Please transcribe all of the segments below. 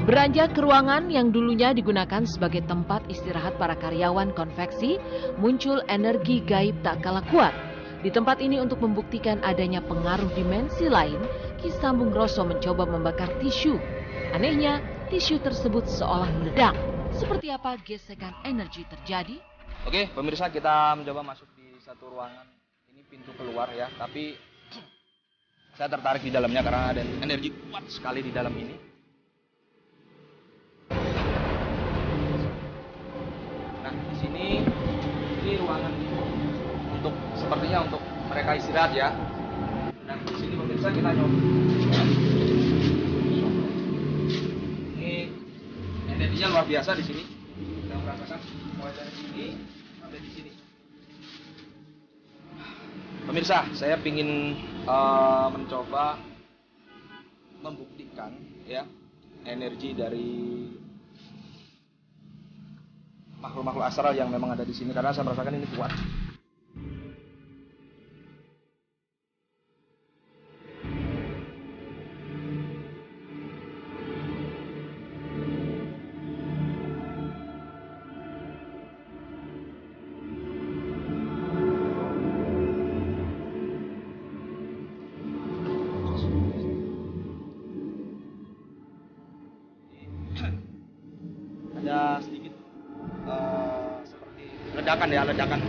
Beranjak ke ruangan yang dulunya digunakan sebagai tempat istirahat para karyawan konveksi, muncul energi gaib tak kalah kuat. Di tempat ini untuk membuktikan adanya pengaruh dimensi lain, Ki Sambung Roso mencoba membakar tisu. Anehnya, tisu tersebut seolah meledak. Seperti apa gesekan energi terjadi? Oke, pemirsa, kita mencoba masuk di satu ruangan. Ini pintu keluar ya, tapi saya tertarik di dalamnya karena ada energi kuat sekali di dalam ini. Nah, di sini ini ruangan sepertinya untuk mereka istirahat ya. Nah, di sini pemirsa kita nyoba. Ini energinya luar biasa di sini. Kita merasakan mulai dari sini sampai di sini. Pemirsa, saya ingin mencoba membuktikan ya energi dari makhluk-makhluk astral yang memang ada di sini karena saya merasakan ini kuat. Ada sedikit seperti ledakan ya, ledakan.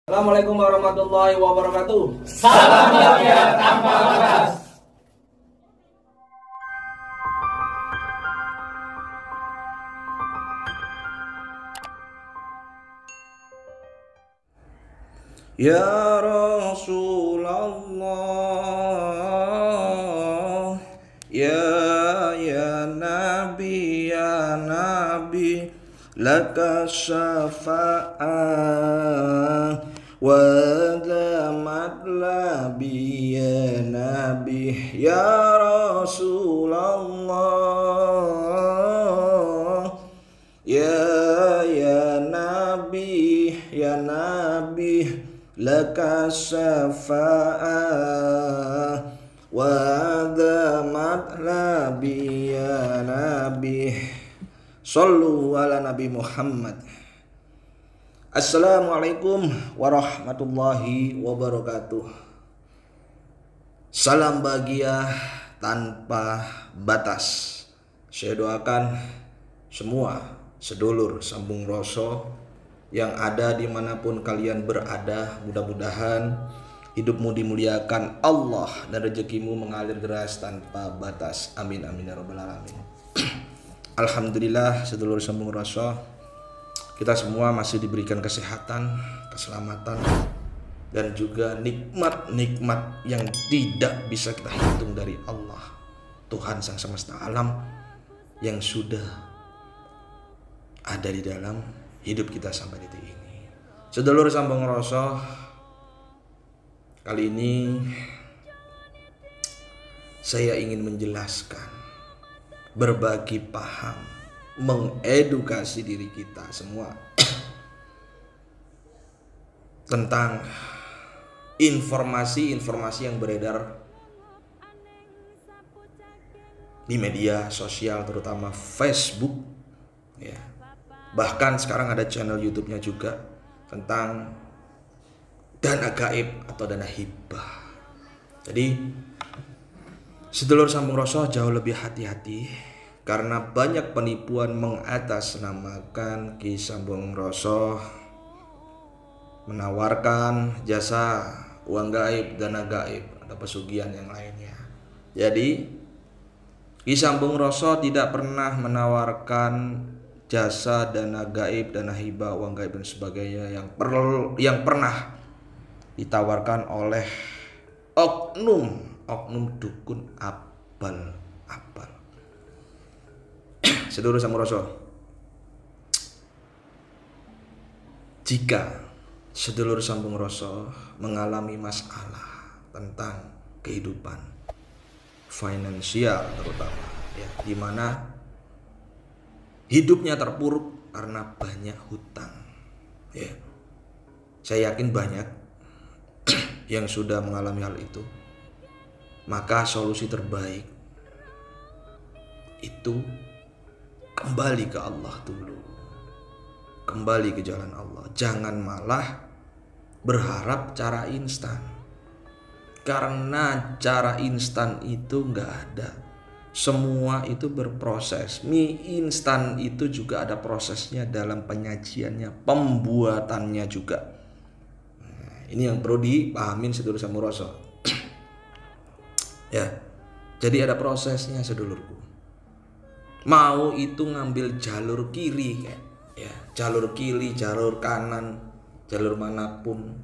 Assalamualaikum warahmatullahi wabarakatuh. Salam yakia tanpa batas. Ya Rasulullah, ya Nabi, laka syafa'ah wa damat labi ya Nabi, ya Rasulullah, ya Nabi, laka syafa'ah wa damat labi ya Nabi. Sallu ala Nabi Muhammad. Assalamualaikum warahmatullahi wabarakatuh. Salam bahagia tanpa batas. Saya doakan semua sedulur Sambung Roso yang ada dimanapun kalian berada, mudah-mudahan hidupmu dimuliakan Allah dan rezekimu mengalir deras tanpa batas. Amin amin ya rabbal alamin. Alhamdulillah sedulur Sambung Roso, kita semua masih diberikan kesehatan, keselamatan, dan juga nikmat-nikmat yang tidak bisa kita hitung dari Allah, Tuhan Sang Semesta Alam, yang sudah ada di dalam hidup kita sampai detik ini. Sedulur Sambung Roso, kali ini saya ingin menjelaskan, berbagi paham, mengedukasi diri kita semua tentang informasi-informasi yang beredar di media sosial, terutama Facebook ya. Bahkan sekarang ada channel YouTube-nya juga tentang dana gaib atau dana hibah. Jadi sedulur Sambung Roso jauh lebih hati-hati karena banyak penipuan mengatasnamakan Ki Sambung Roso, menawarkan jasa uang gaib, dana gaib, ada pesugihan yang lainnya. Jadi Ki Sambung Roso tidak pernah menawarkan jasa dana gaib, dana hibah, uang gaib dan sebagainya yang pernah ditawarkan oleh oknum dukun abal. Sedulur Sambung Roso, jika sedulur Sambung Roso mengalami masalah tentang kehidupan finansial terutama ya, di mana hidupnya terpuruk karena banyak hutang ya, Saya yakin banyak yang sudah mengalami hal itu. Maka solusi terbaik itu kembali ke Allah dulu. Kembali ke jalan Allah. Jangan malah berharap cara instan. Karena cara instan itu nggak ada. Semua itu berproses. Mie instan itu juga ada prosesnya dalam penyajiannya, pembuatannya juga. Nah, ini yang perlu dipahamin sedulur Samoroso. Ya, jadi ada prosesnya sedulurku. Mau itu ngambil jalur kiri, ya, jalur kiri, jalur kanan, jalur manapun,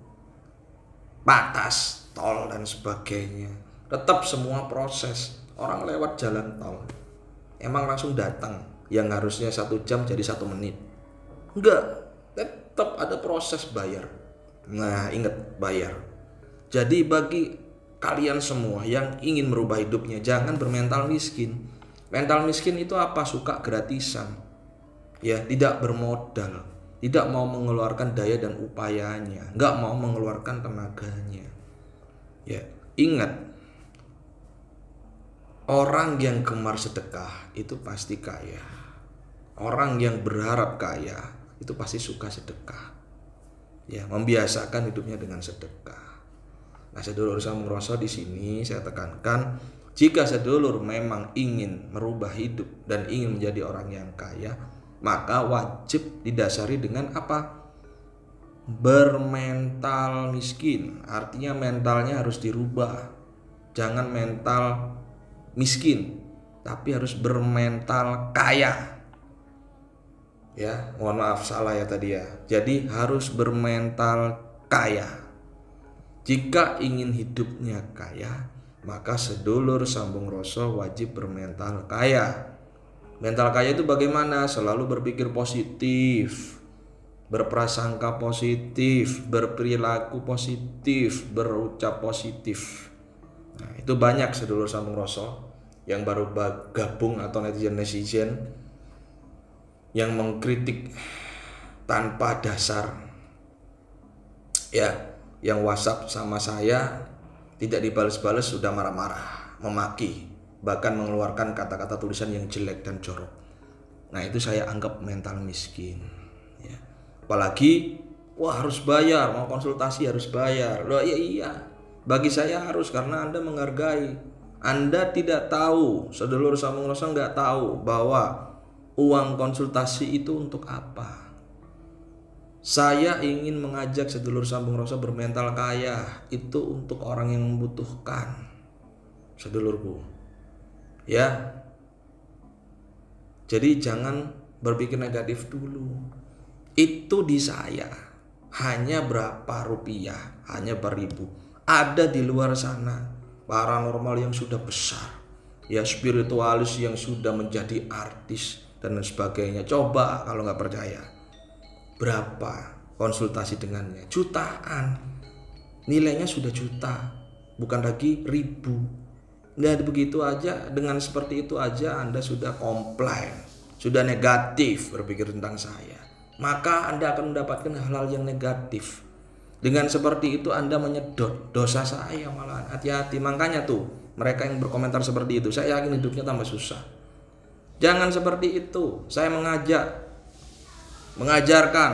batas, tol dan sebagainya, tetap semua proses. Orang lewat jalan tol emang langsung datang yang harusnya 1 jam jadi 1 menit? Enggak, tetap ada proses bayar. Nah, ingat, bayar. Jadi bagi kalian semua yang ingin merubah hidupnya, jangan bermental miskin. Mental miskin itu apa? Suka gratisan, ya, tidak bermodal, tidak mau mengeluarkan daya dan upayanya, nggak mau mengeluarkan tenaganya. Ya, ingat, orang yang gemar sedekah itu pasti kaya. Orang yang berharap kaya itu pasti suka sedekah. Ya, membiasakan hidupnya dengan sedekah. Nah, sedulur Samoroso di sini saya tekankan, jika sedulur memang ingin merubah hidup dan ingin menjadi orang yang kaya, maka wajib didasari dengan apa? Bermental miskin. Artinya mentalnya harus dirubah. Jangan mental miskin, tapi harus bermental kaya. Ya, mohon maaf salah ya tadi ya. Jadi harus bermental kaya. Jika ingin hidupnya kaya, maka sedulur Sambung Roso wajib bermental kaya. Mental kaya itu bagaimana? Selalu berpikir positif, berprasangka positif, berperilaku positif, berucap positif. Nah, itu banyak sedulur Sambung Roso yang baru gabung atau netizen yang mengkritik tanpa dasar. Ya, yang WhatsApp sama saya tidak dibalas-balas sudah marah-marah, memaki, bahkan mengeluarkan kata-kata tulisan yang jelek dan jorok. Nah, itu saya anggap mental miskin. Ya. Apalagi, wah harus bayar, mau konsultasi harus bayar. Loh, iya. Bagi saya harus, karena Anda menghargai. Anda tidak tahu, sedulur Sambung Roso nggak tahu bahwa uang konsultasi itu untuk apa. Saya ingin mengajak sedulur Sambung Roso bermental kaya, itu untuk orang yang membutuhkan, sedulurku. Ya. Jadi jangan berpikir negatif dulu. Itu di saya hanya berapa rupiah, hanya beribu. Ada di luar sana paranormal yang sudah besar, ya, spiritualis yang sudah menjadi artis dan sebagainya. Coba kalau nggak percaya, berapa konsultasi dengannya? Jutaan, nilainya sudah juta, bukan lagi ribu. Nah, begitu aja, dengan seperti itu aja Anda sudah komplain, sudah negatif berpikir tentang saya, maka Anda akan mendapatkan hal-hal yang negatif. Dengan seperti itu Anda menyedot dosa saya malahan. Hati-hati. Makanya tuh mereka yang berkomentar seperti itu, saya yakin hidupnya tambah susah. Jangan seperti itu. Saya mengajarkan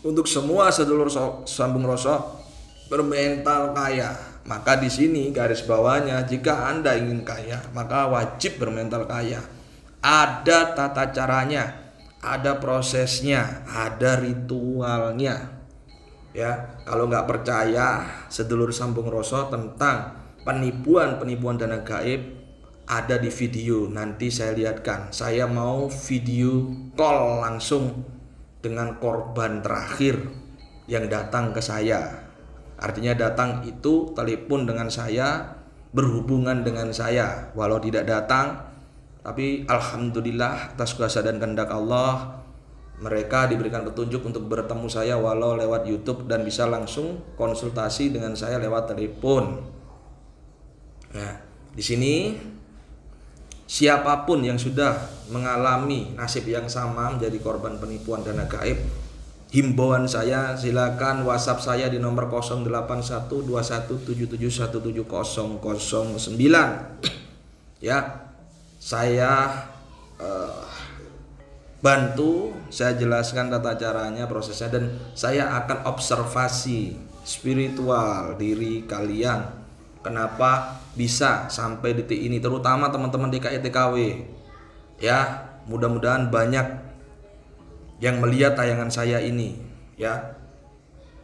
untuk semua sedulur Sambung Roso bermental kaya. Maka di sini garis bawahnya, jika Anda ingin kaya, maka wajib bermental kaya. Ada tata caranya, ada prosesnya, ada ritualnya. Ya, kalau nggak percaya sedulur Sambung Roso tentang penipuan dana gaib, ada di video, nanti saya lihatkan. Saya mau video call langsung dengan korban terakhir yang datang ke saya. Artinya datang itu telepon dengan saya, berhubungan dengan saya, walau tidak datang, tapi alhamdulillah atas kuasa dan kehendak Allah, mereka diberikan petunjuk untuk bertemu saya walau lewat YouTube dan bisa langsung konsultasi dengan saya lewat telepon. Nah, di sini siapapun yang sudah mengalami nasib yang sama menjadi korban penipuan dana gaib, himbauan saya, silakan WhatsApp saya di nomor 081217771009. Ya, saya bantu, saya jelaskan tata caranya, prosesnya, dan saya akan observasi spiritual diri kalian. Kenapa bisa sampai detik ini, terutama teman-teman DKI TKW. Ya, mudah-mudahan banyak yang melihat tayangan saya ini, ya,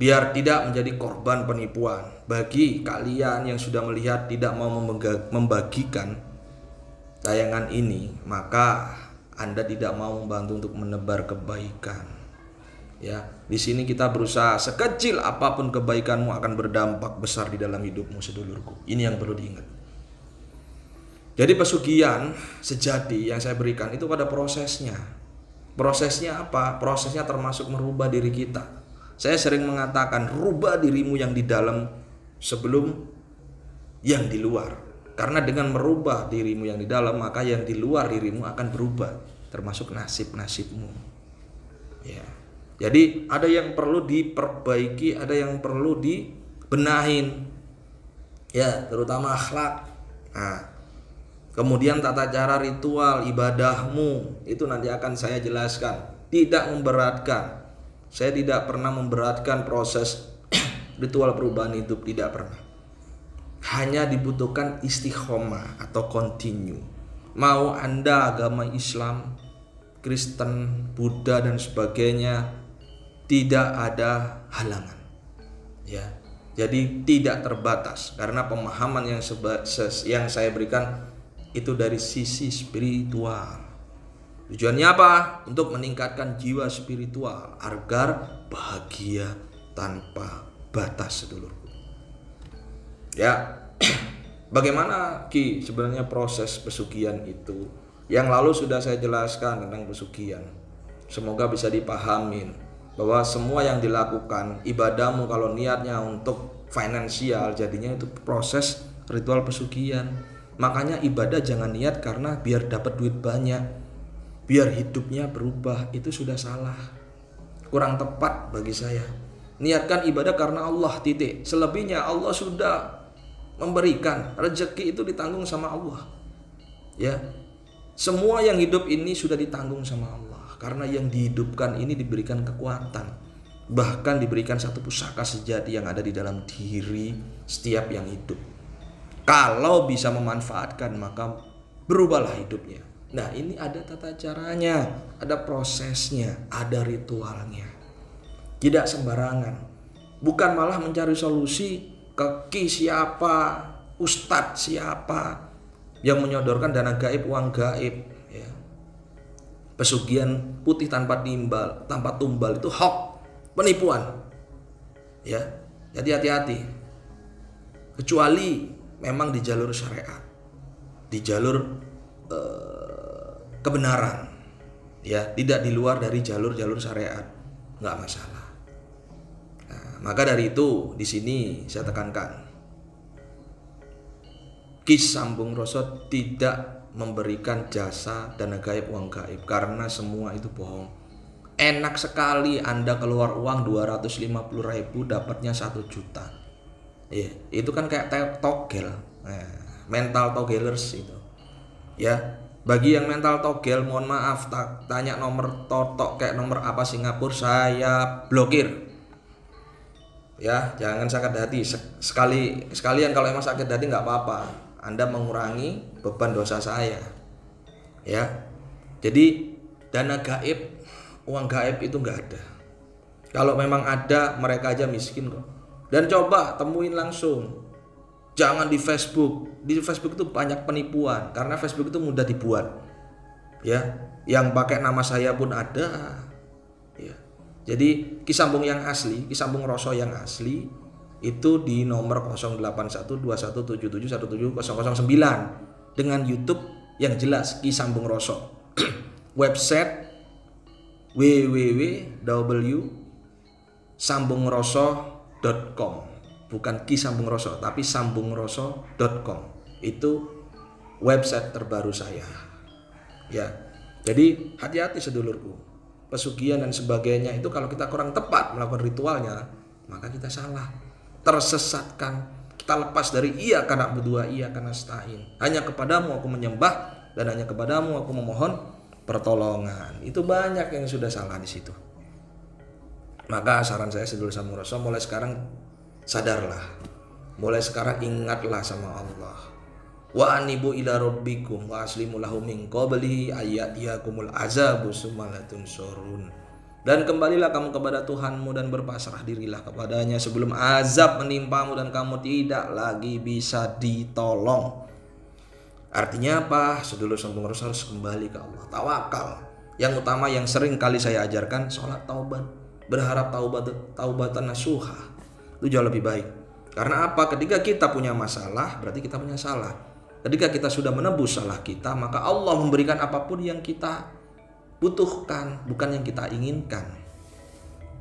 biar tidak menjadi korban penipuan. Bagi kalian yang sudah melihat tidak mau membagikan tayangan ini, maka Anda tidak mau membantu untuk menebar kebaikan. Ya, di sini kita berusaha sekecil apapun kebaikanmu akan berdampak besar di dalam hidupmu, sedulurku. Ini yang perlu diingat. Jadi pesugihan sejati yang saya berikan itu pada prosesnya. Prosesnya apa? Prosesnya termasuk merubah diri kita. Saya sering mengatakan, rubah dirimu yang di dalam sebelum yang di luar. Karena dengan merubah dirimu yang di dalam, maka yang di luar dirimu akan berubah, termasuk nasib-nasibmu. Ya. Jadi ada yang perlu diperbaiki, ada yang perlu dibenahin. Ya, terutama akhlak. Nah, kemudian tata cara ritual ibadahmu itu nanti akan saya jelaskan. Tidak memberatkan. Saya tidak pernah memberatkan proses ritual perubahan hidup, tidak pernah. Hanya dibutuhkan istiqomah atau continue. Mau Anda agama Islam, Kristen, Buddha dan sebagainya, tidak ada halangan. Ya. Jadi tidak terbatas karena pemahaman yang saya berikan itu dari sisi spiritual. Tujuannya apa? Untuk meningkatkan jiwa spiritual agar bahagia tanpa batas, sedulurku. Ya, bagaimana Ki sebenarnya proses pesugihan itu? Yang lalu sudah saya jelaskan tentang pesugihan. Semoga bisa dipahamin bahwa semua yang dilakukan ibadahmu kalau niatnya untuk finansial, jadinya itu proses ritual pesugihan. Makanya ibadah jangan niat karena biar dapat duit banyak, biar hidupnya berubah, itu sudah salah, kurang tepat bagi saya. Niatkan ibadah karena Allah, titik. Selebihnya Allah sudah memberikan, rezeki itu ditanggung sama Allah. Ya, semua yang hidup ini sudah ditanggung sama Allah, karena yang dihidupkan ini diberikan kekuatan, bahkan diberikan satu pusaka sejati yang ada di dalam diri setiap yang hidup. Kalau bisa memanfaatkan, maka berubahlah hidupnya. Nah, ini ada tata caranya, ada prosesnya, ada ritualnya. Tidak sembarangan. Bukan malah mencari solusi ke ki siapa, ustadz siapa yang menyodorkan dana gaib, uang gaib, ya. Pesugihan putih tanpa tumbal itu hoax, penipuan. Ya, jadi hati-hati. Kecuali memang di jalur syariat, di jalur kebenaran, ya, tidak di luar dari jalur syariat, nggak masalah. Maka dari itu di sini saya tekankan, Ki Sambung Roso tidak memberikan jasa dana gaib, uang gaib, karena semua itu bohong. Enak sekali Anda keluar uang 250.000 dapatnya 1 juta. Ya, itu kan kayak togel, mental togelers itu. Ya, bagi yang mental togel, mohon maaf, tanya nomor totok kayak nomor apa Singapura, saya blokir. Ya, jangan sakit hati. Sekalian kalau emang sakit hati nggak apa-apa. Anda mengurangi beban dosa saya. Ya. Jadi dana gaib, uang gaib itu nggak ada. Kalau memang ada, mereka aja miskin kok. Dan coba temuin langsung. Jangan di Facebook. Di Facebook itu banyak penipuan karena Facebook itu mudah dibuat. Ya, yang pakai nama saya pun ada. Ya. Jadi Ki Sambung yang asli, Ki Sambung Roso yang asli itu di nomor 081217717009 dengan YouTube yang jelas Ki Sambung Roso. Website www.sambungroso.com, bukan Ki Sambung Roso tapi sambungroso.com. Itu website terbaru saya. Ya. Jadi hati-hati sedulurku. pesugihan dan sebagainya, itu kalau kita kurang tepat melakukan ritualnya, maka kita salah, tersesatkan. Kita lepas dari iyyaka na'budu wa iyyaka nasta'in. Hanya kepadamu aku menyembah dan hanya kepadamu aku memohon pertolongan. Itu banyak yang sudah salah di situ. Maka saran saya sedulur Sampung Rasa, mulai sekarang sadarlah. Mulai sekarang ingatlah sama Allah. Wa anibu ila rabbikum wa aslimu lahu min qabli ayyatiyakumul azabu summa la tunsurun. Dan kembalilah kamu kepada Tuhanmu dan berpasrah dirilah kepadanya sebelum azab menimpamu dan kamu tidak lagi bisa ditolong. Artinya apa? Sedulur Sampung Rasa harus kembali ke Allah. Tawakal. Yang utama yang sering kali saya ajarkan, sholat taubat. Berharap taubatan nasuha. Itu jauh lebih baik. Karena apa? Ketika kita punya masalah, berarti kita punya salah. Ketika kita sudah menebus salah kita, maka Allah memberikan apapun yang kita butuhkan, bukan yang kita inginkan.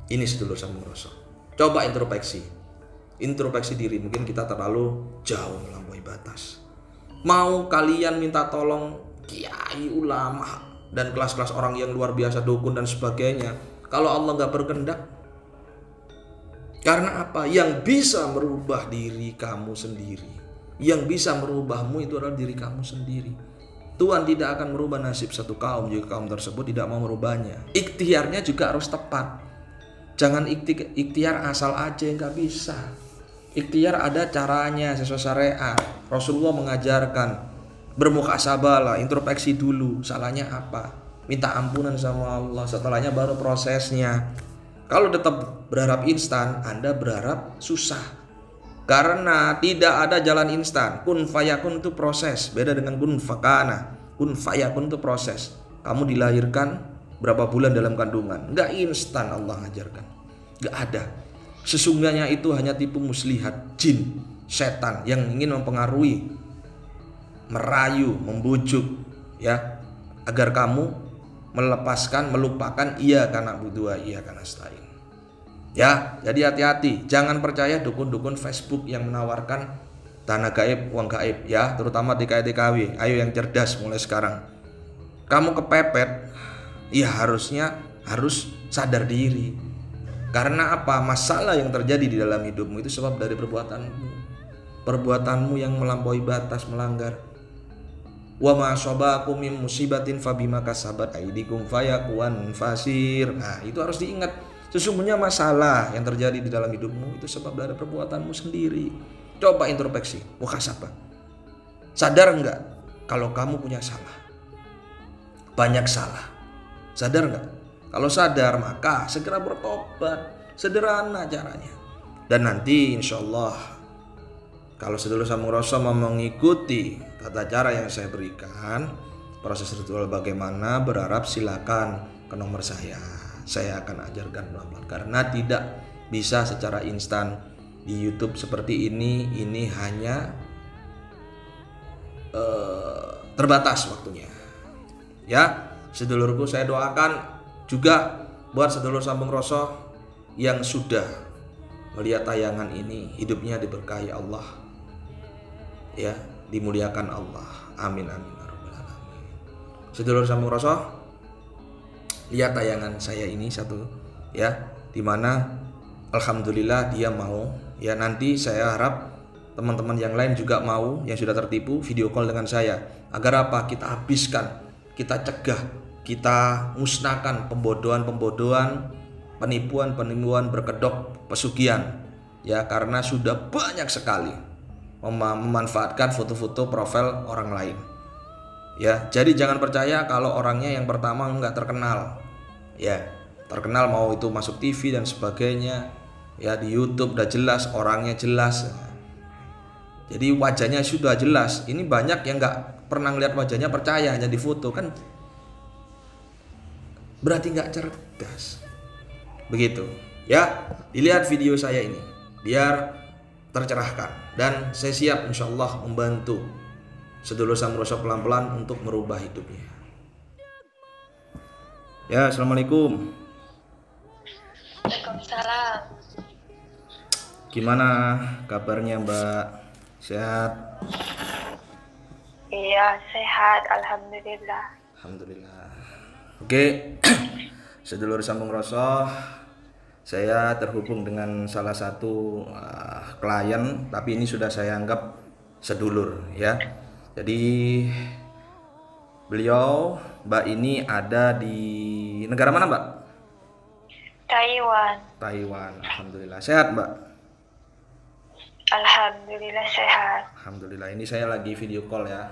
Ini sedulur Sampung Rasa. Coba introspeksi diri. Mungkin kita terlalu jauh melampaui batas. Mau kalian minta tolong kiai, ulama, dan kelas-kelas orang yang luar biasa, dukun dan sebagainya, kalau Allah nggak berkehendak. Karena apa? Yang bisa merubah diri kamu sendiri, yang bisa merubahmu itu adalah diri kamu sendiri. Tuhan tidak akan merubah nasib satu kaum jika kaum tersebut tidak mau merubahnya. Ikhtiarnya juga harus tepat. Jangan ikhtiar asal aja, nggak bisa. Ikhtiar ada caranya sesuai syariat. Rasulullah mengajarkan bermuhasabahlah, introspeksi dulu, salahnya apa, minta ampunan sama Allah, setelahnya baru prosesnya. Kalau tetap berharap instan, Anda berharap susah. Karena tidak ada jalan instan. Kun fayakun itu proses, beda dengan kun fakana. Kun fayakun itu proses. Kamu dilahirkan berapa bulan dalam kandungan, nggak instan Allah ngajarkan, nggak ada. Sesungguhnya itu hanya tipu muslihat, jin, setan yang ingin mempengaruhi, merayu, membujuk, ya, agar kamu melupakan iyyaka na'budu wa iyyaka nasta'in. Ya, jadi hati-hati, jangan percaya dukun-dukun Facebook yang menawarkan dana gaib, uang gaib, ya, terutama TKW. Ayo yang cerdas mulai sekarang. Kamu kepepet, ya harus sadar diri. Karena apa? Masalah yang terjadi di dalam hidupmu itu sebab dari perbuatanmu yang melampaui batas, melanggar. Wa ma asabakum min musibatin fabima kasabat aydikum fayakuan fasir. Nah, itu harus diingat. Sesungguhnya masalah yang terjadi di dalam hidupmu itu sebab dari perbuatanmu sendiri. Coba introspeksi, muhasabah. Sadar enggak kalau kamu punya salah? Banyak salah. Sadar enggak? Kalau sadar maka segera bertobat. Sederhana caranya. Dan nanti insya Allah kalau sedulur Sampung Rasa mau mengikuti tata cara yang saya berikan, proses ritual bagaimana, berharap silakan ke nomor saya. Saya akan ajarkan pelan-pelan karena tidak bisa secara instan di YouTube seperti ini hanya terbatas waktunya. Ya, sedulurku, saya doakan juga buat sedulur Sampung Rasa yang sudah melihat tayangan ini, hidupnya diberkahi Allah, ya, dimuliakan Allah. Amin amin ya rabbal alamin. Sedulur Sampung Rasa, lihat tayangan saya ini satu, ya, dimana alhamdulillah dia mau, ya, nanti saya harap teman-teman yang lain juga mau, yang sudah tertipu video call dengan saya, agar apa? Kita habiskan, kita cegah, kita musnahkan pembodohan, penipuan berkedok, pesugihan, ya, karena sudah banyak sekali memanfaatkan foto-foto profil orang lain. Ya, jadi jangan percaya kalau orangnya yang pertama nggak terkenal. Ya, terkenal mau itu masuk TV dan sebagainya. Ya, di YouTube udah jelas, orangnya jelas. Jadi wajahnya sudah jelas. Ini banyak yang nggak pernah lihat wajahnya, percaya hanya di foto, kan berarti nggak cerdas. Begitu. Ya, dilihat video saya ini biar tercerahkan, dan saya siap insya Allah membantu sedulur Sampung Rasa pelan-pelan untuk merubah hidupnya. Ya, assalamualaikum. Waalaikumsalam. Gimana kabarnya Mbak? Sehat? Iya, sehat, alhamdulillah. Alhamdulillah. Oke. Sedulur sambung rasa, saya terhubung dengan salah satu klien, tapi ini sudah saya anggap sedulur ya. Jadi beliau, Mbak ini ada di negara mana, Mbak? Taiwan. Taiwan. Alhamdulillah. Sehat, Mbak? Alhamdulillah sehat. Alhamdulillah. Ini saya lagi video call ya.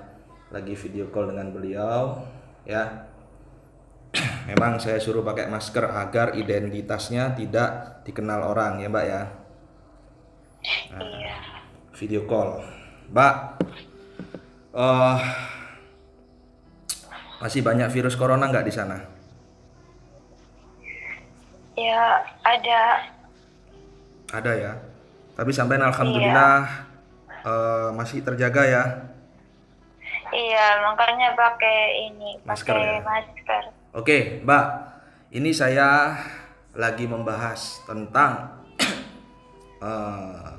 Lagi video call dengan beliau ya. Memang saya suruh pakai masker agar identitasnya tidak dikenal orang ya, Mbak ya. Nah, Iya. video call. Mbak, masih banyak virus corona nggak di sana? Ya, ada. Ada ya. Tapi sampai alhamdulillah masih terjaga ya. Iya, makanya pakai ini, Masker pakai ya? masker. Oke, Mbak. Ini saya lagi membahas tentang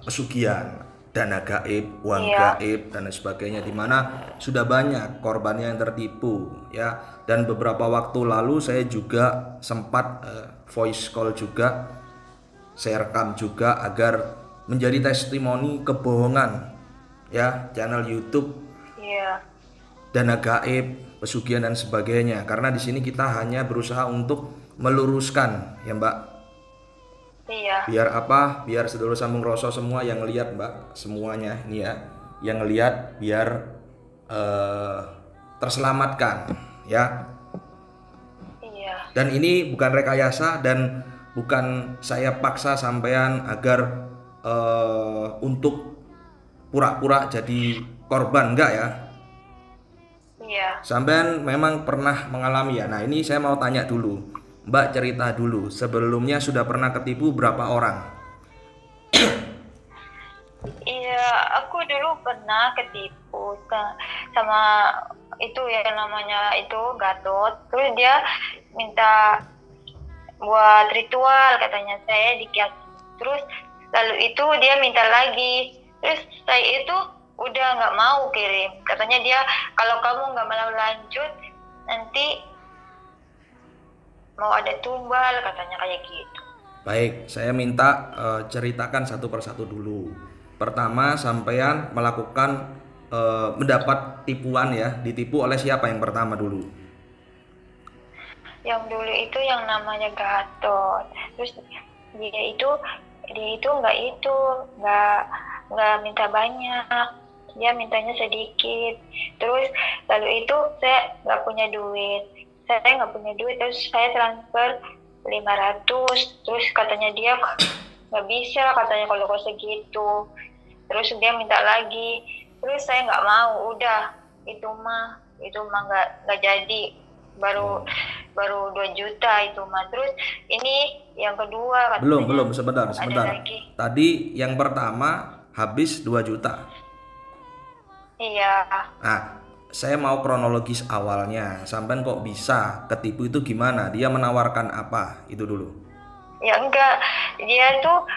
pesugihan, dana gaib, uang Iya. gaib dan sebagainya, di mana sudah banyak korbannya yang tertipu ya. Dan beberapa waktu lalu saya juga sempat voice call juga, saya rekam juga agar menjadi testimoni kebohongan ya, channel YouTube Iya. dana gaib, pesugihan dan sebagainya. Karena di sini kita hanya berusaha untuk meluruskan ya, Mbak. Iya. Biar apa? Biar sedulur sambung rasa semua yang lihat, Mbak, semuanya ini ya, yang lihat biar terselamatkan ya. Iya. Dan ini bukan rekayasa dan bukan saya paksa sampean agar untuk pura-pura jadi korban, enggak ya. Iya. Sampean memang pernah mengalami ya. Nah, ini saya mau tanya dulu. Mbak cerita dulu, sebelumnya sudah pernah ketipu berapa orang? Iya, aku dulu pernah ketipu sama itu yang namanya itu Gatot. Terus dia minta buat ritual, katanya saya dikias. Terus lalu itu dia minta lagi. Terus saya itu udah nggak mau kirim. Katanya dia kalau kamu nggak mau lanjut nanti mau ada tumbal, katanya kayak gitu. Baik, saya minta ceritakan satu persatu dulu. Pertama, sampean melakukan mendapat tipuan ya, ditipu oleh siapa yang pertama dulu? Yang dulu itu yang namanya Gatot. Terus dia itu nggak minta banyak, dia mintanya sedikit. Terus lalu itu saya nggak punya duit, terus saya transfer 500. Terus katanya dia nggak bisa, katanya kalau segitu. Terus dia minta lagi, terus saya nggak mau, udah itu mah nggak jadi, baru 2 juta itu mah. Terus ini yang kedua katanya Belum, sebentar. ada lagi. Tadi yang pertama habis 2 juta. Iya. Nah, saya mau kronologis awalnya. Sampean kok bisa ketipu itu gimana? Dia menawarkan apa? Itu dulu. Ya enggak, dia tuh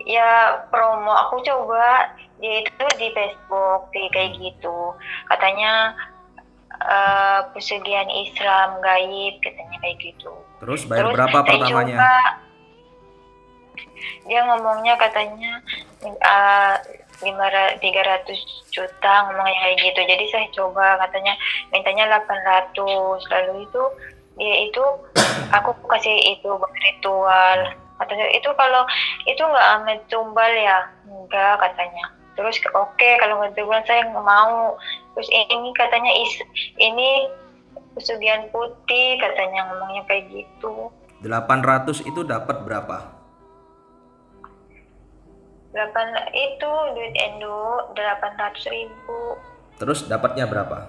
ya promo, aku coba dia itu di Facebook kayak gitu, katanya pesugihan Islam gaib, katanya kayak gitu. Terus bayar berapa saya pertamanya? coba, dia ngomongnya katanya 300 juta, ngomongnya kayak gitu. Jadi saya coba, katanya mintanya 800. Lalu itu dia itu aku kasih itu buat ritual. Katanya itu kalau itu nggak amet tumbal ya, enggak katanya. Terus oke, kalau nggak tumbal saya nggak mau. Terus ini katanya ini pesugihan putih, katanya ngomongnya kayak gitu. 800 itu dapat berapa? 8 itu duit Indo 800.000. Terus dapatnya berapa?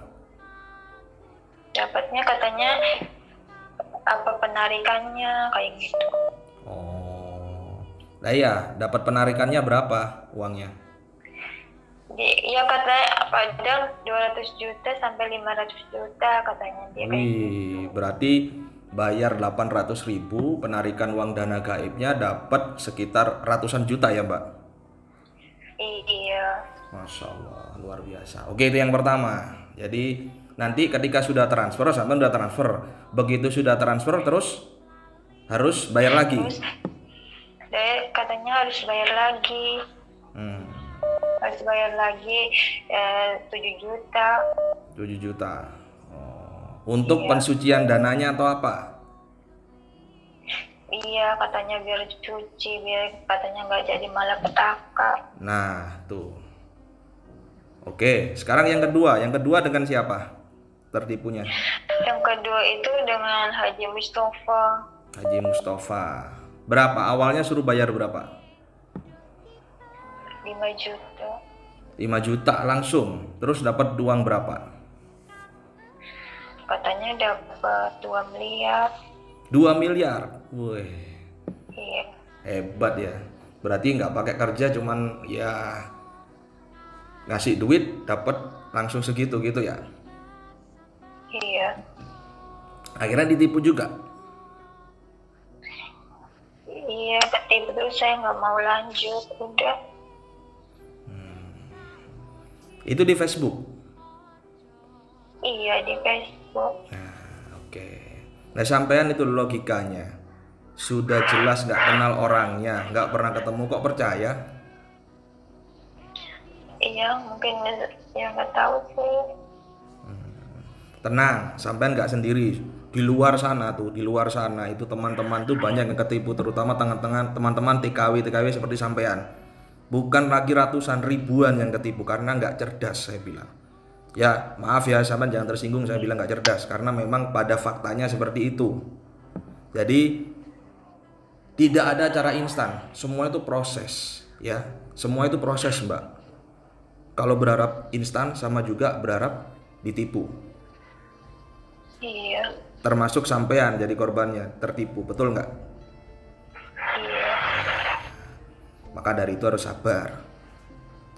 Dapatnya katanya apa penarikannya kayak gitu. Oh. Nah iya, dapat penarikannya berapa uangnya? Ya katanya padahal 200 juta sampai 500 juta katanya dia kayak gitu. Wih, berarti bayar 800.000, penarikan uang dana gaibnya dapat sekitar ratusan juta ya, Mbak? Iya. Masya Allah, luar biasa. Oke, itu yang pertama. Jadi nanti ketika sudah transfer, sampai sudah transfer, begitu sudah transfer terus Harus bayar lagi. Terus katanya harus bayar lagi. Harus bayar lagi 7 juta. 7 juta. Untuk pensucian dananya atau apa? Iya, katanya biar cuci, biar katanya nggak jadi malapetaka. Nah, tuh. Oke, sekarang yang kedua. Yang kedua dengan siapa tertipunya? Yang kedua itu dengan Haji Mustafa. Haji Mustafa. Berapa? Awalnya suruh bayar berapa? 5 juta. 5 juta langsung. Terus dapat uang berapa? Katanya dapat 2 miliar. 2 miliar. Wih. Iya. Hebat ya. Berarti nggak pakai kerja, cuman ya ngasih duit dapat langsung segitu gitu ya. Iya. Akhirnya ditipu juga. Iya, ketipu terus saya nggak mau lanjut, udah. Itu di Facebook. Iya, di Facebook. Oke. Nah, sampean itu logikanya sudah jelas nggak kenal orangnya, nggak pernah ketemu, kok percaya? Iya, mungkin ya nggak tahu sih. Tenang, sampean nggak sendiri. Di luar sana itu teman-teman tuh banyak yang ketipu, terutama teman-teman TKW seperti sampean. Bukan lagi ratusan, ribuan yang ketipu karena nggak cerdas, saya bilang. Ya maaf ya, sampean jangan tersinggung, saya bilang nggak cerdas karena memang pada faktanya seperti itu. Jadi tidak ada cara instan, semua itu proses, ya. Semua itu proses, Mbak. Kalau berharap instan sama juga berharap ditipu. Iya. Termasuk sampean jadi korbannya, tertipu, betul nggak? Iya. Maka dari itu harus sabar.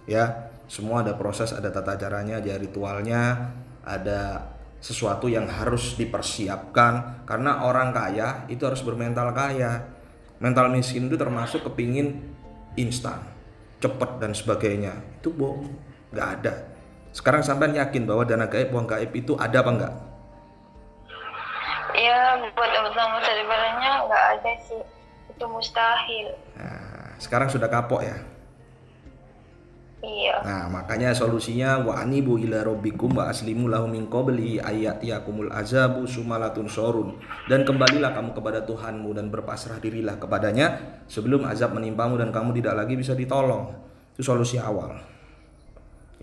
Ya, semua ada proses, ada tata caranya, ada ritualnya, ada sesuatu yang harus dipersiapkan. Karena orang kaya itu harus bermental kaya. Mental miskin itu termasuk kepingin instan, cepet dan sebagainya. Itu bohong, nggak ada. Sekarang sampean yakin bahwa dana gaib, uang gaib itu ada apa enggak? Ya, buat teman-teman saudaranya nggak ada sih, itu mustahil. Nah, sekarang sudah kapok ya. Iya. Nah, makanya solusinya wa anibu ila rabbikum wa aslimu lahu min qabli ayatiyakumul azabu sumalatun sorun. Dan kembalilah kamu kepada Tuhanmu dan berpasrah dirilah kepadanya sebelum azab menimpamu dan kamu tidak lagi bisa ditolong. Itu solusi awal.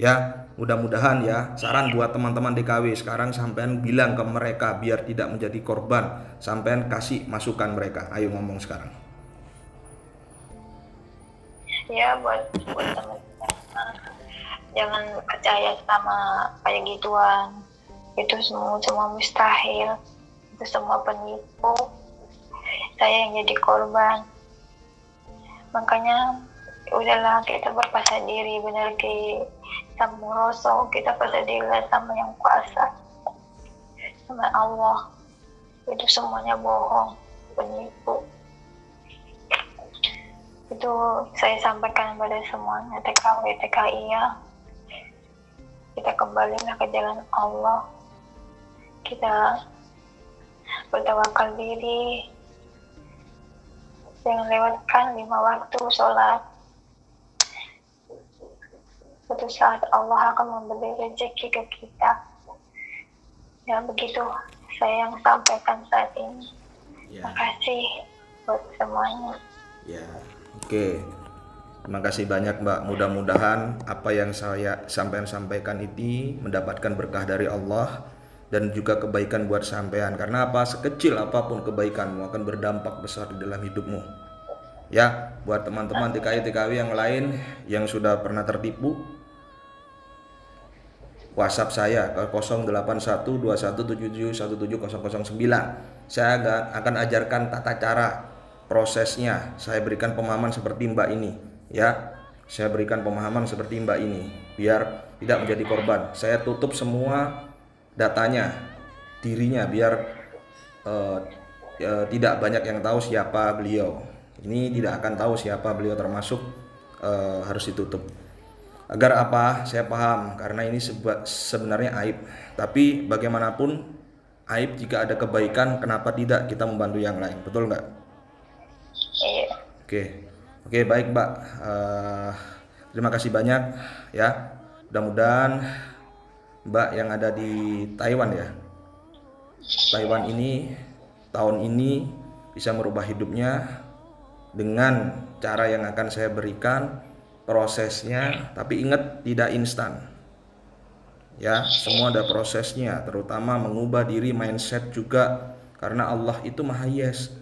Ya, mudah-mudahan ya, saran buat teman-teman DKW sekarang, sampean bilang ke mereka biar tidak menjadi korban, sampean kasih masukan mereka. Ayo ngomong sekarang. Ya, buat teman-teman, jangan percaya sama kayak gituan. Itu semua mustahil. Itu semua penipu. Saya yang jadi korban. Makanya udahlah, kita berpasrah diri, benar ke sama Rasul, kita pasrah diri sama yang kuasa, sama Allah. Itu semuanya bohong, penipu. Itu saya sampaikan pada semuanya, TKW, TKI ya. Kita kembalilah ke jalan Allah. Kita bertawakal diri. Jangan lewatkan 5 waktu sholat. Suatu saat Allah akan memberi rezeki ke kita. Ya, begitu saya yang sampaikan saat ini. Terima kasih buat semuanya. Ya, oke. Terima kasih banyak, Mbak. Mudah-mudahan apa yang saya sampaikan ini mendapatkan berkah dari Allah dan juga kebaikan buat sampean. Karena apa? Sekecil apapun kebaikanmu akan berdampak besar di dalam hidupmu. Ya, buat teman-teman TKW yang lain yang sudah pernah tertipu, WhatsApp saya ke 081217717009. Saya akan ajarkan tata cara prosesnya. Saya berikan pemahaman seperti Mbak ini, ya. Saya berikan pemahaman seperti Mbak ini biar tidak menjadi korban. Saya tutup semua datanya, dirinya, biar tidak banyak yang tahu siapa beliau. Ini tidak akan tahu siapa beliau, termasuk harus ditutup. Agar apa? Saya paham karena ini sebenarnya aib. Tapi bagaimanapun aib, jika ada kebaikan, kenapa tidak kita membantu yang lain? Betul nggak? Oke, baik Mbak. Terima kasih banyak ya. Mudah-mudahan Mbak yang ada di Taiwan ya, Taiwan ini tahun ini bisa merubah hidupnya dengan cara yang akan saya berikan prosesnya. Tapi ingat, tidak instan ya, semua ada prosesnya, terutama mengubah diri, mindset juga, karena Allah itu Maha Yes,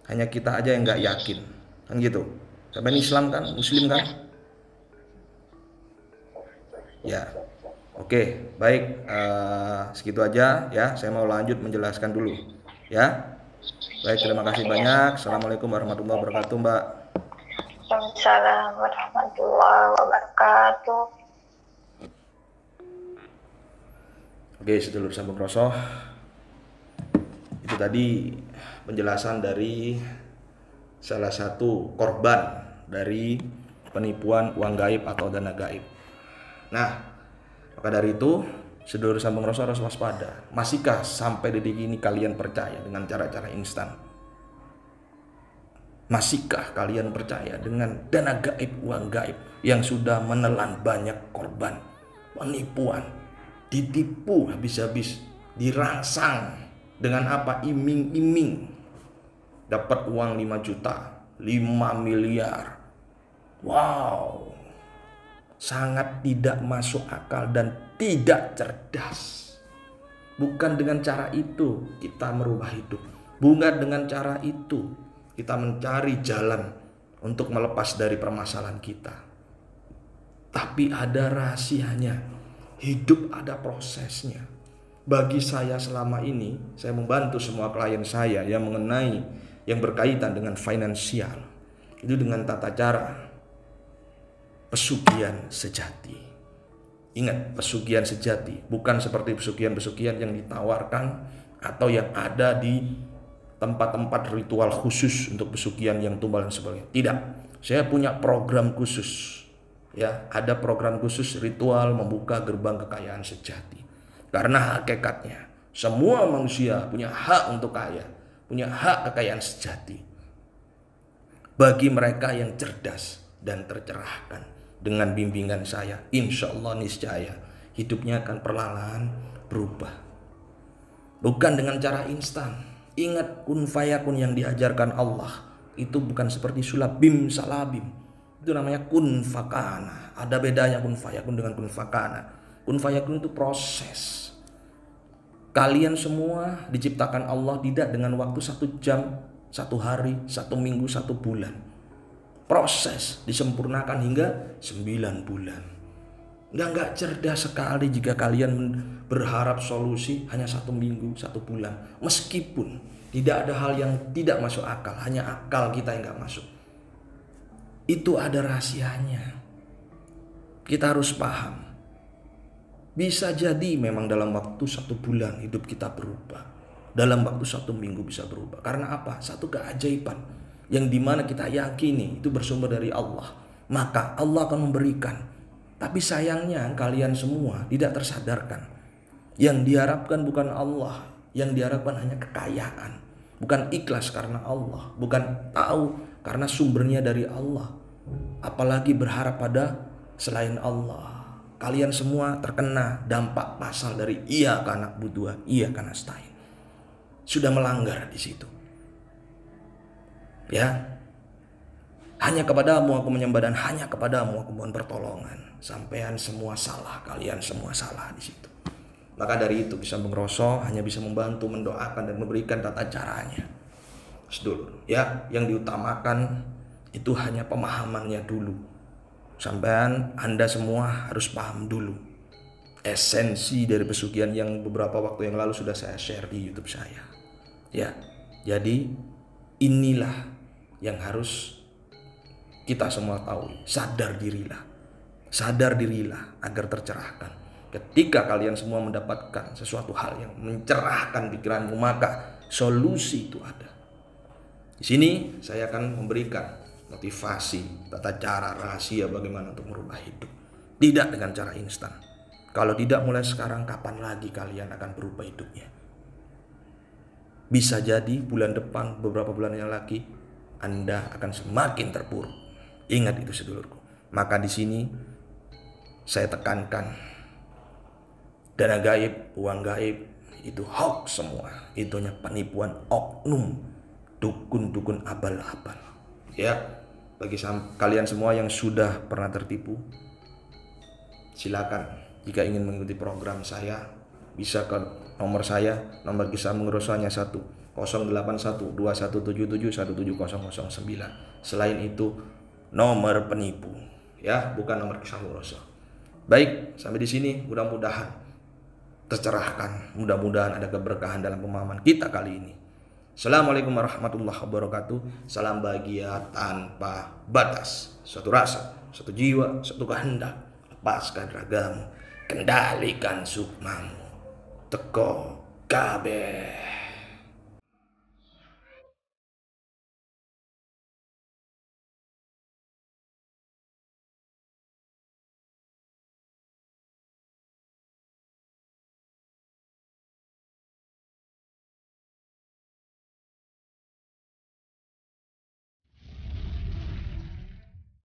hanya kita aja yang nggak yakin kan gitu. Sampai Islam kan, Muslim kan ya. Oke, baik, segitu aja ya, saya mau lanjut menjelaskan dulu ya. Baik, terima kasih banyak. Assalamualaikum warahmatullahi wabarakatuh Mbak. Waalaikumsalam warahmatullahi wabarakatuh. Oke, sedulur sambung rosoh, itu tadi penjelasan dari salah satu korban dari penipuan uang gaib atau dana gaib. Nah, maka dari itu sedulur sambung rosoh harus waspada. Masihkah sampai detik ini kalian percaya dengan cara-cara instan? Masihkah kalian percaya dengan dana gaib, uang gaib yang sudah menelan banyak korban penipuan, ditipu habis-habis, dirangsang dengan apa? Iming-iming dapat uang 5 juta, 5 miliar. Wow, sangat tidak masuk akal dan tidak cerdas. Bukan dengan cara itu kita merubah hidup, bukan dengan cara itu kita mencari jalan untuk melepas dari permasalahan kita. Tapi ada rahasianya. Hidup ada prosesnya. Bagi saya selama ini, saya membantu semua klien saya yang mengenai yang berkaitan dengan finansial. Itu dengan tata cara pesugihan sejati. Ingat, pesugihan sejati bukan seperti pesugihan-pesugihan yang ditawarkan atau yang ada di tempat-tempat ritual khusus untuk pesugihan yang tumbal dan sebagainya. Tidak, saya punya program khusus. Ya, ada program khusus ritual membuka gerbang kekayaan sejati. Karena hakikatnya semua manusia punya hak untuk kaya, punya hak kekayaan sejati. Bagi mereka yang cerdas dan tercerahkan dengan bimbingan saya, insya Allah niscaya hidupnya akan perlahan berubah. Bukan dengan cara instan. Ingat, kun fayakun yang diajarkan Allah itu bukan seperti sulap bim salabim. Itu namanya kun fakana. Ada bedanya kun fayakun dengan kun fakana. Kun fayakun itu proses. Kalian semua diciptakan Allah tidak dengan waktu 1 jam, 1 hari, 1 minggu, 1 bulan. Proses disempurnakan hingga 9 bulan. Nggak cerdas sekali jika kalian berharap solusi hanya 1 minggu, 1 bulan. Meskipun tidak ada hal yang tidak masuk akal, hanya akal kita yang nggak masuk. Itu ada rahasianya. Kita harus paham. Bisa jadi memang dalam waktu 1 bulan hidup kita berubah. Dalam waktu 1 minggu bisa berubah. Karena apa? Satu keajaiban yang dimana kita yakini itu bersumber dari Allah. Maka Allah akan memberikan. Tapi sayangnya kalian semua tidak tersadarkan. Yang diharapkan bukan Allah, yang diharapkan hanya kekayaan. Bukan ikhlas karena Allah, bukan tahu karena sumbernya dari Allah. Apalagi berharap pada selain Allah. Kalian semua terkena dampak pasal dari iya karena butuh, iya karena stain. Sudah melanggar di situ. Ya. Hanya kepadamu aku menyembah dan hanya kepadamu aku mohon pertolongan. Sampean semua salah, kalian semua salah di situ. Maka dari itu bisa mengrosok hanya bisa membantu, mendoakan dan memberikan tata caranya. Sedulur, ya, yang diutamakan itu hanya pemahamannya dulu. Sampean Anda semua harus paham dulu esensi dari pesugihan yang beberapa waktu yang lalu sudah saya share di YouTube saya. Ya, jadi inilah yang harus kita semua tahu. Sadar dirilah agar tercerahkan. Ketika kalian semua mendapatkan sesuatu hal yang mencerahkan pikiranmu, maka solusi itu ada. Di sini saya akan memberikan motivasi, tata cara, rahasia bagaimana untuk merubah hidup. Tidak dengan cara instan. Kalau tidak mulai sekarang, kapan lagi kalian akan berubah hidupnya? Bisa jadi bulan depan, beberapa bulan yang lagi, Anda akan semakin terpuruk. Ingat itu sedulurku. Maka di sini saya tekankan, dana gaib, uang gaib itu hoax semua. Itunya penipuan oknum, dukun-dukun abal-abal. Ya, bagi kalian semua yang sudah pernah tertipu, silakan jika ingin mengikuti program saya bisa ke nomor saya. Nomor Kisambung Rosonya 08121771709. Selain itu nomor penipu, ya, bukan nomor Kisambung Roso. Baik, sampai di sini mudah-mudahan tercerahkan, mudah-mudahan ada keberkahan dalam pemahaman kita kali ini. Assalamualaikum warahmatullahi wabarakatuh. Salam bahagia tanpa batas. Suatu rasa, satu jiwa, satu kehendak. Lepaskan ragamu, kendalikan sukmamu. Teko kabeh.